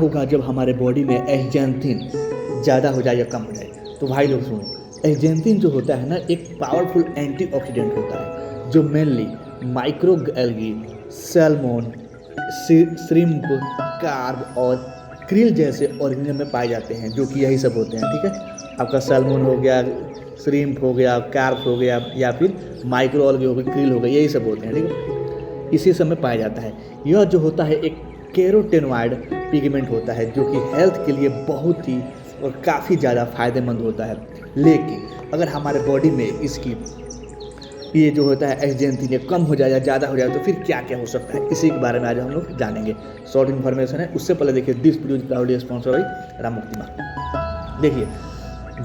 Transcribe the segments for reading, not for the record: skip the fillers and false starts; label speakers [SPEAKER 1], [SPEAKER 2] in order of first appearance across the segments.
[SPEAKER 1] होगा जब हमारे बॉडी में एस्जेंथिन ज़्यादा हो जाए या कम हो जाए। तो भाई लोग सुनो, एस्जेंथिन जो होता है ना एक पावरफुल एंटीऑक्सीडेंट होता है जो mainly micro algae, salmon, shrimp, crab और क्रिल जैसे ऑर्गेनिज्म में पाए जाते हैं, जो कि यही सब होते हैं। ठीक है, आपका सैल्मोन हो गया, श्रिम्प हो गया, कार्प हो गया, या फिर माइक्रो ऑल्गे हो गया, क्रिल हो गया, यही सब होते हैं। ठीक है, इसी सब में पाया जाता है। यह जो होता है एक कैरोटेनॉइड पिगमेंट होता है जो कि हेल्थ के लिए बहुत ही और काफ़ी ज़्यादा फायदेमंद होता है। लेकिन अगर हमारे बॉडी में इसकी ये जो होता है एस्जेंथिन कम हो जाए या ज़्यादा हो जाए तो फिर क्या क्या हो सकता है, इसी के बारे में आज हम लोग जानेंगे। शॉर्ट इन्फॉर्मेशन है, उससे पहले देखिए this video is proudly sponsored by Ram मुक्ति मां। देखिए,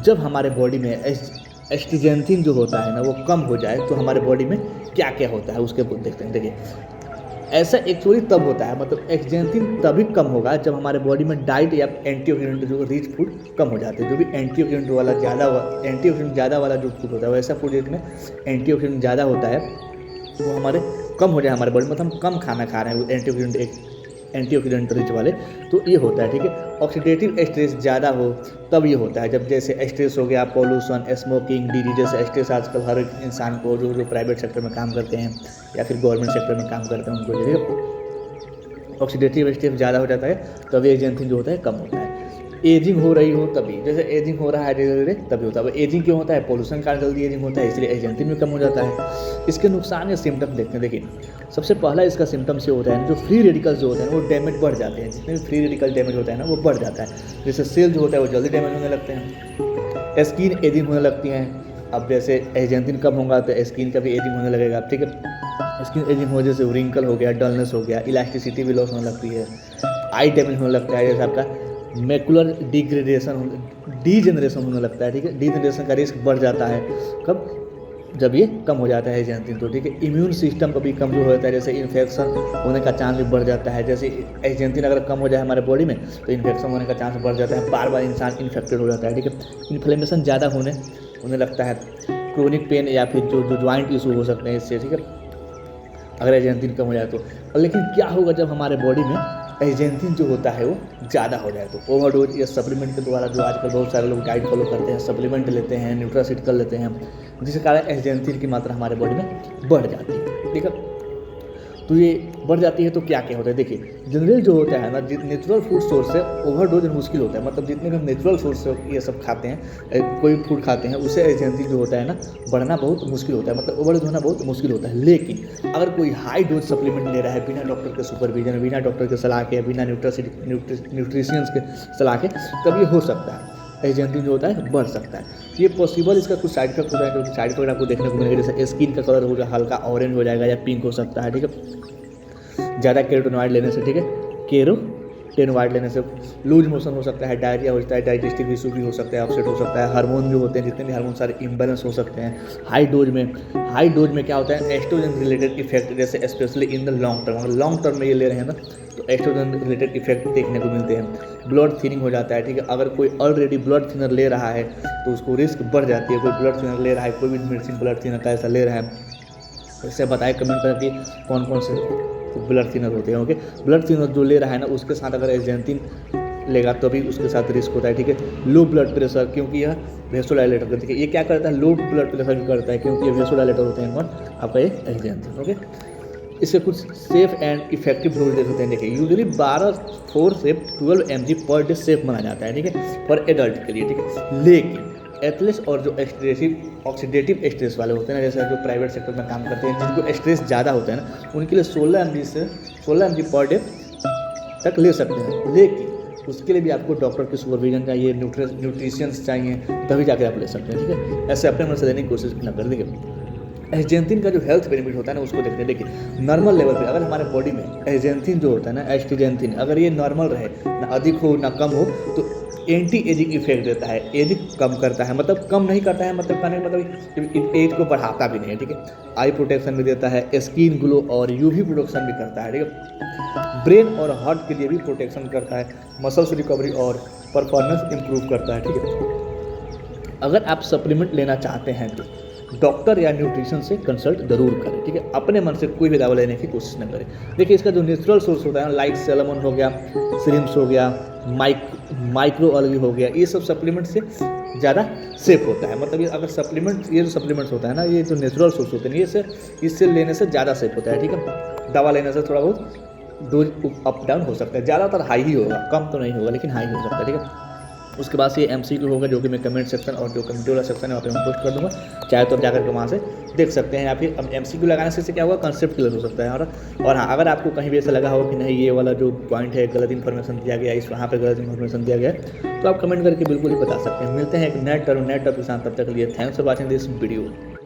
[SPEAKER 1] जब हमारे बॉडी में एस्ट्रोजेंथिन जो होता है ना वो कम हो जाए तो हमारे बॉडी में क्या क्या होता है उसके देखते हैं। देखिए, ऐसा एक्चुअली तब होता है, मतलब एस्ट्रोजेंथिन तभी कम होगा जब हमारे बॉडी में डाइट या एंटीऑक्सीडेंट जो रिच फूड कम हो जाते हैं। जो भी एंटीऑक्सीडेंट ज़्यादा वाला जो फूड होता है वैसा फूड जिसमें एंटीऑक्सीडेंट ज़्यादा होता है वो हमारे कम हो जाए हमारे बॉडी में, मतलब हम कम खाना खा रहे हैं एंटीऑक्सीडेंट रिच वाले, तो ये होता है। ठीक है, ऑक्सीडेटिव स्ट्रेस ज़्यादा हो तब ये होता है, जब जैसे स्ट्रेस हो गया, पॉल्यूशन, स्मोकिंग, डिजीज जैसे स्ट्रेस आजकल हर एक इंसान को जो प्राइवेट सेक्टर में काम करते हैं या फिर गवर्नमेंट सेक्टर में काम करते हैं उनको जो ऑक्सीडेटिव स्ट्रेस ज़्यादा हो जाता है तब एस्जेंथिन जो होता है कम होता है। एजिंग हो रही हो तभी, जैसे एजिंग हो रहा है धीरे धीरे तभी होता है। एजिंग क्यों होता है? पोल्यूशन कारण जल्दी एजिंग होता है, इसलिए एस्जेंथिन भी कम हो जाता है। इसके नुकसान या सिम्टम देखते हैं। देखिए, सबसे पहला इसका सिम्टम्स ये होता है जो फ्री रेडिकल्स जो होते हैं वो डैमेज बढ़ जाते हैं। जितने भी फ्री रेडिकल डैमेज होता है ना वो बढ़ जाता है। जैसे सेल जो होता है वो जल्दी डैमेज होने लगते हैं, स्किन एजिंग होने लगती हैं। अब जैसे एस्जेंथिन कम होगा तो स्किन का भी एजिंग होने लगेगा। ठीक है, स्किन एजिंग हो जैसे रिंकल हो गया, डलनेस हो गया, इलास्टिसिटी भी लॉस होने लगती है, आई डैमेज होने लगता है, जैसे आपका मैकुलर डीजेनरेशन होने लगता है। ठीक है, डीजेनरेशन का रिस्क बढ़ जाता है कब? जब ये कम हो जाता है एस्जेंथिन। तो ठीक है, इम्यून सिस्टम कभी कमजोर होता है, जैसे इन्फेक्शन होने का चांस भी बढ़ जाता है। जैसे एस्जेंथिन अगर कम हो जाए हमारे बॉडी में तो इन्फेक्शन होने का चांस बढ़ जाता है, बार बार इंसान इन्फेक्टेड हो जाता है। ठीक है, इन्फ्लेमेशन ज़्यादा होने लगता है, क्रोनिक पेन या फिर जो ज्वाइंट इशू हो सकते हैं इससे। ठीक है, अगर एस्जेंथिन कम हो जाए तो। लेकिन क्या होगा जब हमारे बॉडी में एस्जेंथिन जो होता है वो ज़्यादा हो जाए तो? ओवरडोज या सप्लीमेंट के द्वारा जो आजकल बहुत सारे लोग डाइट फॉलो करते हैं, सप्लीमेंट लेते हैं, न्यूट्रासिटिकल लेते हैं, जिसके कारण एस्जेंथिन की मात्रा हमारे बॉडी में बढ़ जाती है। ठीक है, तो ये बढ़ जाती है तो क्या क्या होता है? देखिए, जनरल जो होता है ना, नेचुरल फूड सोर्स से ओवरडोज मुश्किल होता है। मतलब जितने भी हम नेचुरल सोर्स से ये सब खाते हैं, कोई फूड खाते हैं, उससे एस्जेंथिन जो होता है ना बढ़ना बहुत मुश्किल होता है, मतलब ओवरडोज होना बहुत मुश्किल होता है। लेकिन अगर कोई हाई डोज सप्लीमेंट ले रहा है बिना डॉक्टर के सुपरविजन, बिना डॉक्टर के सलाह के, बिना न्यूट्रिशियंस के सलाह के, तब ये हो सकता है एस्जेंथिन जो होता है बढ़ सकता है। ये पॉसिबल। इसका कुछ साइड इफेक्ट होता है, जो साइड इफेक्ट आपको देखने को मिलेगा, जैसे स्किन का कलर हो जाएगा, हल्का ऑरेंज हो जाएगा या पिंक हो सकता है। ठीक है, ज़्यादा कैरोटेनॉइड लेने से। ठीक है, कैरोटेनॉइड लेने से लूज मोशन हो सकता है, डायरिया हो सकता है, डाइजेस्टिव इशू भी हो सकता है, अपसेट हो सकता है, हार्मोन जो होते हैं जितने भी हार्मोन सारे इम्बैलेंस हो सकते हैं। हाई डोज में क्या होता है? एस्ट्रोजन रिलेटेड इफेक्ट, जैसे specially in the long term में ये ले रहे हैं ना तो एस्ट्रोजन रिलेटेड इफेक्ट देखने को मिलते हैं। ब्लड थिनिंग हो जाता है। ठीक है, अगर कोई ऑलरेडी ब्लड थिनर ले रहा है तो उसको रिस्क बढ़ जाती है। कोई ब्लड थिनर ले रहा है, कोई भी मेडिसिन ब्लड थिनर का ऐसा ले रहा है, इससे बताए कमेंट करके कौन कौन से ब्लड थिनर होते हैं। ओके, ब्लड थिनर जो ले रहा है ना उसके साथ अगर एस्जेंथिन लेगा तो भी उसके साथ रिस्क होता है। ठीक है, लो ब्लड प्रेशर, क्योंकि यह वेसोडाइलेटर करता है। ये क्या करता है? लो ब्लड प्रेशर भी करता है, क्योंकि ये वेसोडाइलेटर होते हैं कौन? आपका ये एस्जेंथिन। ओके, इसके कुछ सेफ एंड इफेक्टिव डोज देख सकते हैं। देखिए, यूजुअली 4 से 12 mg पर डे सेफ माना जाता है। ठीक है, फॉर एडल्ट के लिए। ठीक है, लेकिन एथलीट्स और जो ऑक्सीडेटिव स्ट्रेस वाले होते हैं ना, जैसे जो प्राइवेट सेक्टर में काम करते हैं, जिनको स्ट्रेस ज़्यादा होता है ना, उनके लिए 16 mg पर डे तक ले सकते हैं। लेकिन उसके लिए भी आपको डॉक्टर की सुपरविजन चाहिए, न्यूट्रिशियंस चाहिए, तभी जाकर आप ले सकते हैं। ठीक है, ऐसे अपने मन से लेने की कोशिश न कर। देखिए, एस्जेंथिन का जो हेल्थ बेनिफिट होता है ना उसको देखते हैं। देखिए, नॉर्मल लेवल पे अगर हमारे बॉडी में एस्जेंथिन जो होता है ना, एस्ट्रोजेंथिन, अगर ये नॉर्मल रहे, ना अधिक हो ना कम हो, तो एंटी एजिंग इफेक्ट देता है, एज कम करता है, मतलब कम नहीं करता है, मतलब कहने का मतलब एज को बढ़ाता भी नहीं है। ठीक है, आई प्रोटेक्शन भी देता है, स्किन ग्लो और यूवी प्रोटेक्शन भी करता है। ठीक है, ब्रेन और हार्ट के लिए भी प्रोटेक्शन करता है, मसल्स रिकवरी और परफॉर्मेंस इंप्रूव करता है। ठीक है, अगर आप सप्लीमेंट लेना चाहते हैं तो डॉक्टर या न्यूट्रिशन से कंसल्ट जरूर करें, ठीक है। अपने मन से कोई भी दवा लेने की कोशिश न करें। देखिए इसका जो नेचुरल सोर्स होता है लाइक सैलमन हो गया, श्रिम्प्स हो गया, माइक्रो अलगी हो गया, ये सब सप्लीमेंट से ज़्यादा सेफ होता है। मतलब ये अगर सप्लीमेंट, ये जो सप्लीमेंट्स होता है ना, ये जो नेचुरल सोर्स होते हैं, ये से इससे लेने से ज़्यादा सेफ होता है, ठीक है। दवा लेने से थोड़ा बहुत डोज अप डाउन हो सकता है, ज़्यादातर हाई ही होगा, कम तो नहीं होगा लेकिन हाई हो सकता है, ठीक है। उसके बाद से ये MCQ होगा जो कि मैं कमेंट सेक्शन और जो कमेंट वाला सेक्शन है वहाँ पे मैं पोस्ट कर दूँगा, चाहे तो आप जाकर के वहाँ से देख सकते हैं। या फिर अब MCQ लगाने से क्या होगा, कंसेप्ट क्लियर हो सकता है। और हाँ, अगर आपको कहीं भी ऐसा लगा हो कि नहीं ये वाला जो पॉइंट है गलत इन्फॉर्मेशन दिया गया, इस वहाँ पे गलत इन्फॉर्मेशन दिया गया है, तो आप कमेंट करके बिल्कुल ही बता सकते हैं। मिलते हैं एक नए टॉपिक के साथ, तब तक के लिए thanks for watching this video.